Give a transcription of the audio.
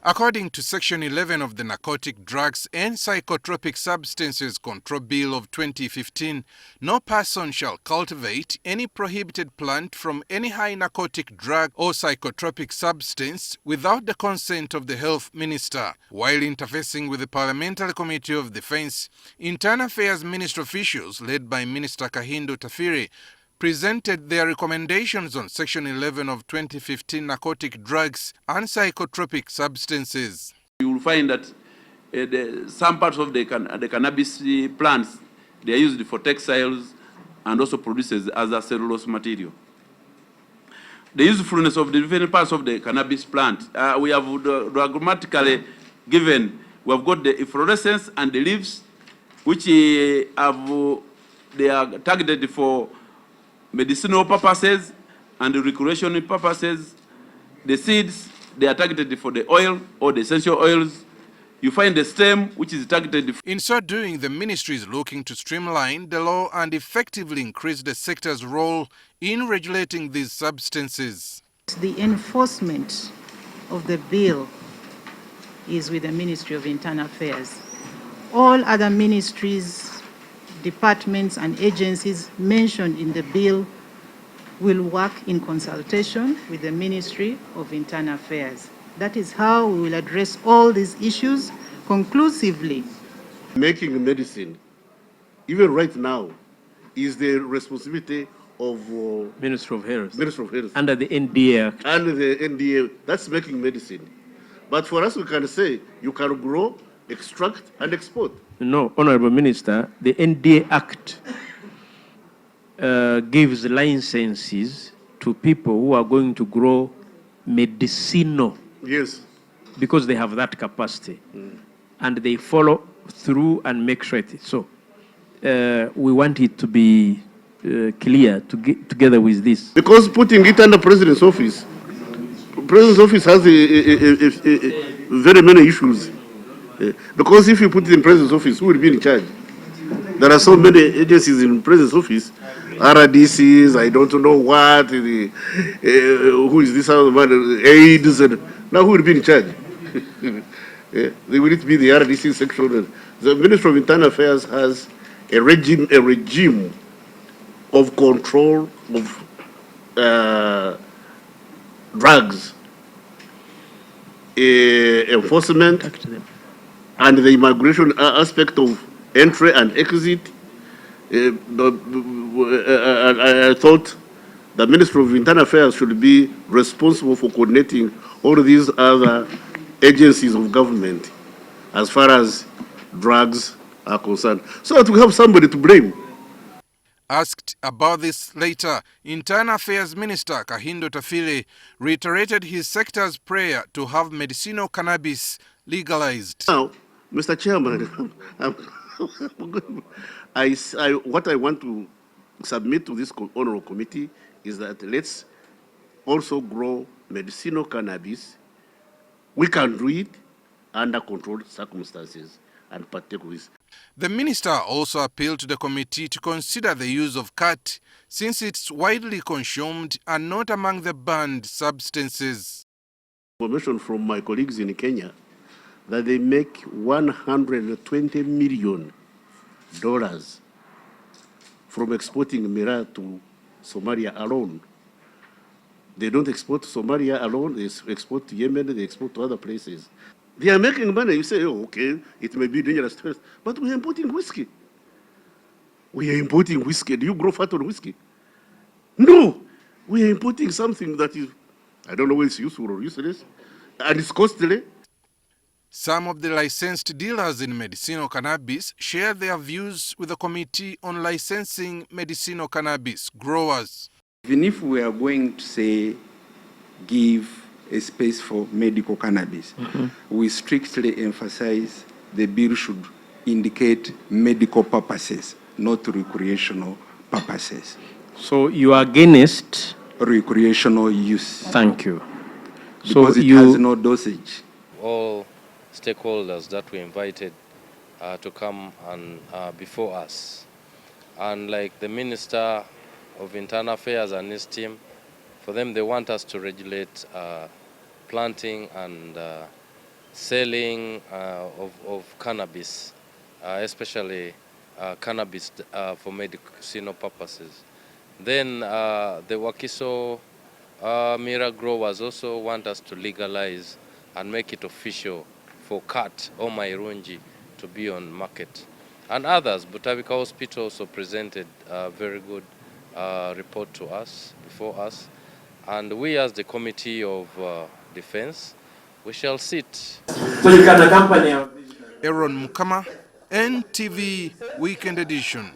According to Section 11 of the Narcotic Drugs and Psychotropic Substances Control Bill of 2015, no person shall cultivate any prohibited plant from any high narcotic drug or psychotropic substance without the consent of the Health Minister. While interfacing with the Parliamentary Committee of Defence, Internal Affairs Ministry officials led by Minister Kahinda Otafiire presented their recommendations on Section 11 of 2015 narcotic drugs and psychotropic substances. You will find that some parts of the cannabis plants, they are used for textiles and also produces as a cellulose material. The usefulness of the different parts of the cannabis plant, we have grammatically given. We have got the efflorescence and the leaves, which they are targeted for medicinal purposes and recreational purposes. The seeds, they are targeted for the oil or the essential oils. You find the stem, which is targeted. In so doing, the ministry is looking to streamline the law and effectively increase the sector's role in regulating these substances. The enforcement of the bill is with the Ministry of Internal Affairs. All other ministries, departments and agencies mentioned in the bill will work in consultation with the Ministry of Internal Affairs. That is how we will address all these issues conclusively. Making medicine, even right now, is the responsibility of Minister of Health. Minister of Health. Under the NDA Act. Under the NDA, that's making medicine. But for us, we can say you can grow, extract, and export. No, Honorable Minister, the NDA Act gives licenses to people who are going to grow medicinal. Yes. Because they have that capacity. And they follow through and make sure it is so. We want it to be clear together with this. Because putting it under President's office has very many issues. Because if you put it in President's office, who will be in charge? There are so many agencies in President's office, RDCs, I don't know what, who is this other man, AIDS, and now who will be in charge? They will it be the RDC section. The Ministry of Internal Affairs has a regime of control of drugs, enforcement, and the immigration aspect of entry and exit. I thought the Ministry of Internal Affairs should be responsible for coordinating all these other agencies of government as far as drugs are concerned, so that we have somebody to blame. Asked about this later, Internal Affairs Minister Kahinda Otafiire reiterated his sector's prayer to have medicinal cannabis legalized. Now, Mr. Chairman, what I want to submit to this honorable committee is that let's also grow medicinal cannabis. We can do it under controlled circumstances and partake with. The minister also appealed to the committee to consider the use of khat, since it's widely consumed and not among the banned substances. Information from my colleagues in Kenya that they make $120 million from exporting miraa to Somalia alone. They don't export to Somalia alone, they export to Yemen, they export to other places. They are making money. You say, oh, okay, it may be dangerous to us, but we are importing whiskey. We are importing whiskey. Do you grow fat on whiskey? No. We are importing something that is, I don't know whether it's useful or useless, and it's costly. Some of the licensed dealers in medicinal cannabis share their views with the Committee on Licensing Medicinal Cannabis Growers. Even if we are going to say, give a space for medical cannabis, we strictly emphasize the bill should indicate medical purposes, not recreational purposes. So you are against recreational use. Thank you. Because it has no dosage. All stakeholders that we invited to come and before us, and like the Minister of Internal Affairs and his team, for them they want us to regulate planting and selling of cannabis, especially cannabis for medicinal purposes. Then the Wakiso miraa growers also want us to legalize and make it official for khat or mairungi to be on market. And others, Butavika Hospital also presented a very good report to us, before us. And we as the Committee of Defense, we shall sit. AARON Mukama, NTV Weekend Edition.